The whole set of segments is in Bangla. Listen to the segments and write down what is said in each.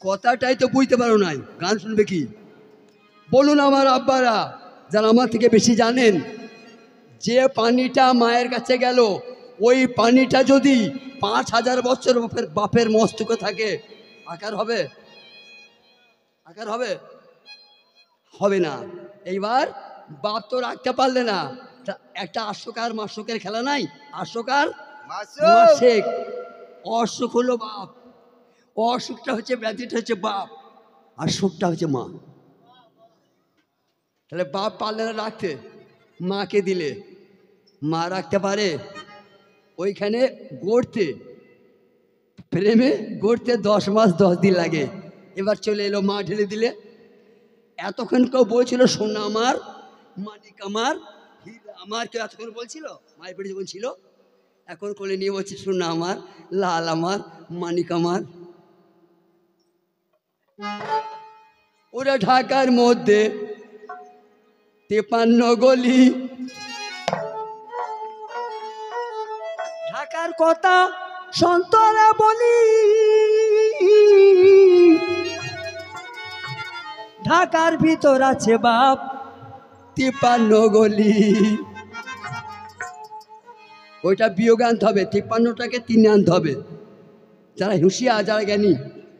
কথাটাই তো বুঝতে পারো নাই, গান শুনবে কি? বলুন আমার আব্বারা, যারা আমার থেকে বেশি জানেন, যে পানিটা মায়ের কাছে গেল, ওই পানিটা যদি 5000 বছর বাপের মস্তকে থাকে, আকার হবে? আকার হবে? হবে না। এইবার বাপ তো রাখতে পারলে না, একটা আশোকার মাসুকের খেলা নাই? আশোকার মাসেক, অসুখ হলো বাপ, অসুখটা হচ্ছে, ব্যাধিটা হচ্ছে বাপ, আর সুখটা হচ্ছে মা। তাহলে বাপ পারলে না রাখতে, মাকে দিলে। মা রাখতে পারে? ওইখানে গড়তে, প্রেমে গড়তে 10 মাস 10 দিন লাগে। এবার চলে এলো, মা ঢেলে দিলে। এতক্ষণ কেউ বলছিল সোনা আমার, মানিক আমার, হীরা আমার, কেউ এতক্ষণ বলছিল মায়ের পেটে যখন ছিল? এখন কোলে নিয়ে বলছে সোনা আমার, লাল আমার, মানিক আমার। ওরা ঢাকার মধ্যে 53 গলি, ঢাকার কথা সন্তরা বলি, ঢাকার ভিতর আছে বাপ 53 গলি। ওইটা বিয়োগ আনতে হবে, 53টাকে 3 আনতে হবে। যারা হুঁশিয়ার, যারা জ্ঞানী,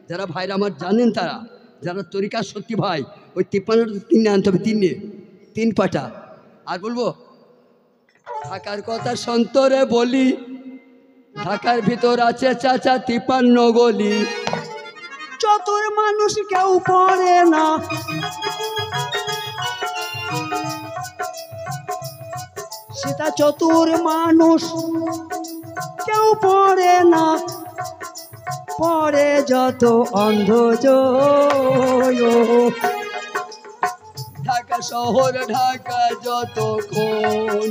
যারা ভাইরা আমার জানেন, তারা যারা তরিকার সত্যি ভাই, ওই 53টা 3 আনতে হবে, 3 পাটা। আর বলবো ঢাকার কথা সন্তরে বলি, ঢাকার ভিতর আছে চাচা 53 গলি। চতুর মানুষ কেউ পড়ে না, সেটা চতুর মানুষ কেউ পড়ে না, পড়ে যত অন্ধ। ঢাকা শহর ঢাকা যতক্ষণ,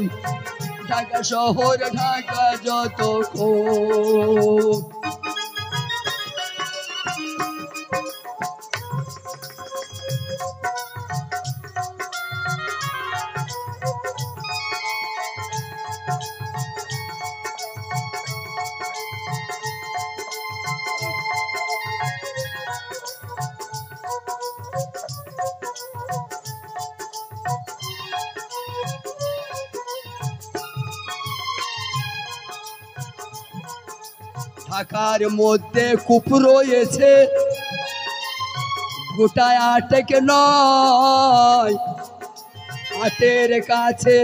ঢাকা শহর ঢাকা যতক্ষণ। ঢাকার মধ্যে কূপ রয়েছে, গোটায় 8 নয়, 8 কাছে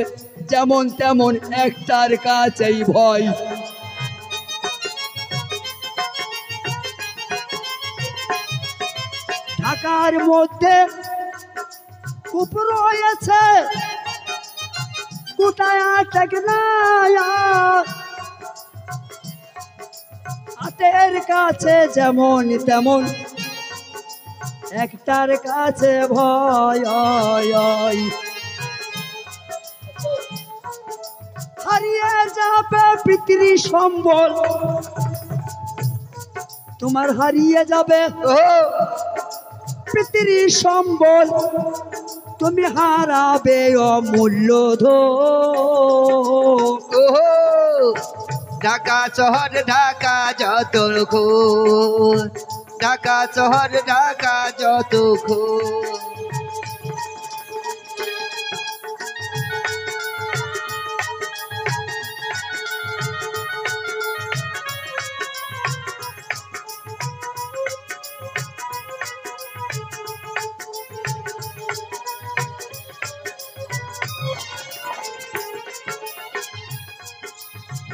যেমন তেমন একটার কাছেই ভয়। ঢাকার মধ্যে কূপ রয়েছে, গোটায় 8 নয়, 8 কাছে যেমন তেমন একটার কাছে ভয়। হারিয়ে যাবে পিতৃ সম্বল, তোমার হারিয়ে যাবে পিতৃ সম্বল, তুমি হারাবে অমূল্য ধন। ঢাকা শহর ঢাকা যতক্ষণ, ঢাকা শহর ঢাকা যতক্ষণ।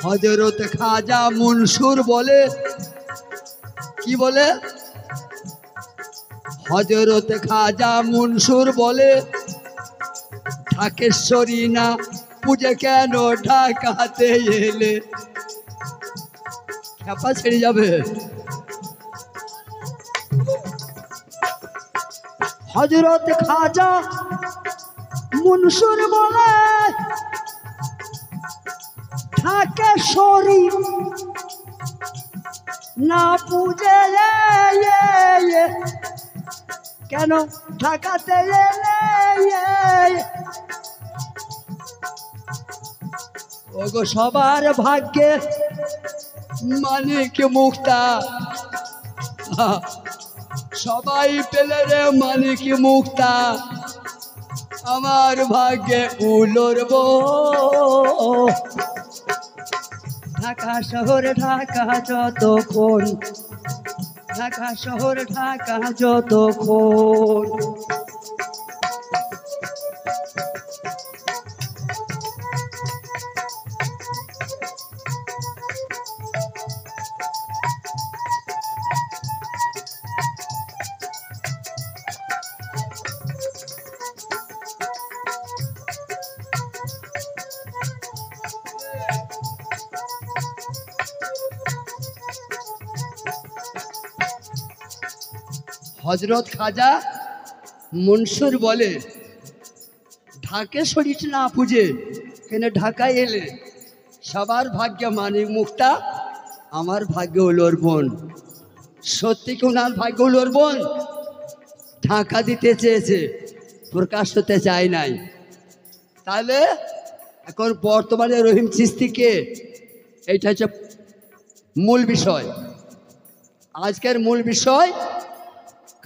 হযরত খাজা মনসুর বলে, কি বলে? হযরত খাজা মনসুর বলে, ঢাকেশ্বরী না পূজে কেন ঢাকাতে এলে? খেপা ছেড়ে যাবে। হযরত খাজা মনসুর বলে, ঢাকেশ্বরী না পূজে কেন ঢাকাতে এলে? ওগো সবার ভাগ্যে মানিক মুক্তা, সবাই পেলে রে মানিক মুক্তা, আমার ভাগ্যে উলরব। ঢাকা শহর ঢাকা যতক্ষণ, ঢাকা শহর ঢাকা যতক্ষণ। হজরত খাজা মনসুর বলে, ঢাকেশ্বরী না পুজে কেন ঢাকায় এলে, সবার ভাগ্যে মানিক মুক্তা, আমার ভাগ্য হলো ওর বোন। সত্যি কি ওনার ভাগ্য হলো ওর বোন? ঢাকা দিতে চেয়েছে, প্রকাশ হতে চায় নাই। তাহলে এখন বর্তমানে রহিম চিস্তিকে, এইটা হচ্ছে মূল বিষয়। আজকের মূল বিষয়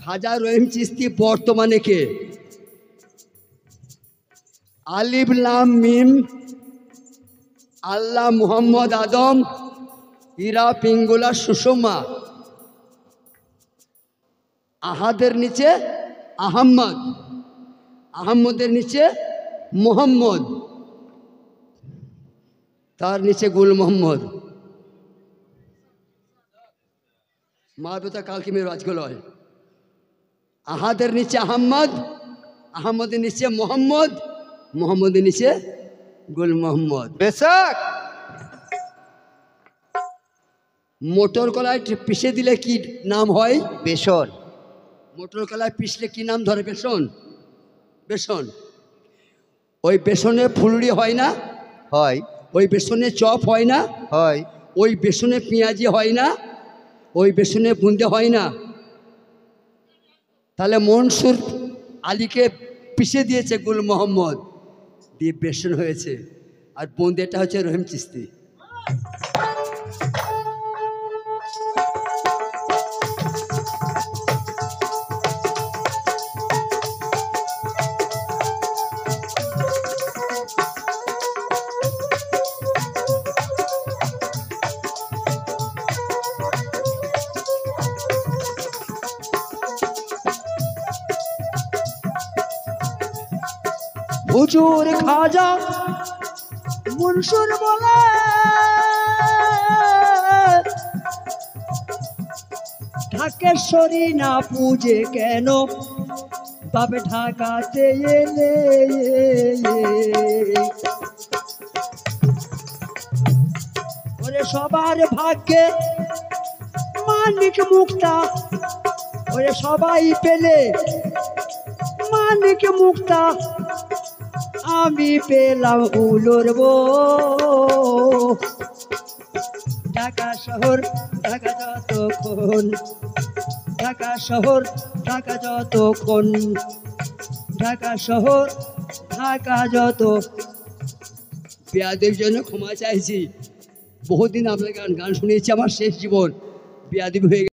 খাজা রহিম চিস্তি বর্তমানে কে? আলিফ লাম মিম আল্লাহ মুহাম্মদ আদম ইরা পিঙ্গুলা সুষমা, আহাদের নিচে আহম্মদ, আহম্মদের নিচে মোহাম্মদ, তার নিচে গুল মোহাম্মদ। মা বেতা কালকে মেয়ের আজগুলো হয়। আহাদের নিচে আহম্মদ, আহম্মদের নিচে মোহাম্মদ, মোহাম্মদের নিচে গুল মোহাম্মদ। বেশক মোটর কলায় পিষে দিলে কি নাম হয়? বেসন। মোটর কলায় পিষলে কি নাম ধরে? বেসন। বেসন। ওই বেসনে ফুলুরি হয় না? হয়। ওই বেসনে চপ হয় না? হয়। ওই বেসনে পেঁয়াজি হয় না? ওই বেসনে বুন্দে হয় না? তাহলে মনসুর আলীকে পিষে দিয়েছে গুল মোহাম্মদ, দিয়ে বেসন হয়েছে, আর বোঁদেটা হচ্ছে রহিম চিস্তি। হুজুর খাজা মনসুর বলে, ঢাকেশ্বরী না পূজে কেন বাবে ঢাকাতে এলে। ওরে সবার ভাগ্যে মানিক মুক্তা, ওরে সবাই পেলে মানিক মুক্তা, আমি পেলাম উলরব। ঢাকা শহর ঢাকা যতক্ষণ, ঢাকা শহর ঢাকা যতক্ষণ, ঢাকা শহর ঢাকা যত। বেয়াদের জন্য ক্ষমা চাইছি, বহুদিন আপনাকে গান শুনিয়েছি, আমার শেষ জীবন বেয়াদবি হয়ে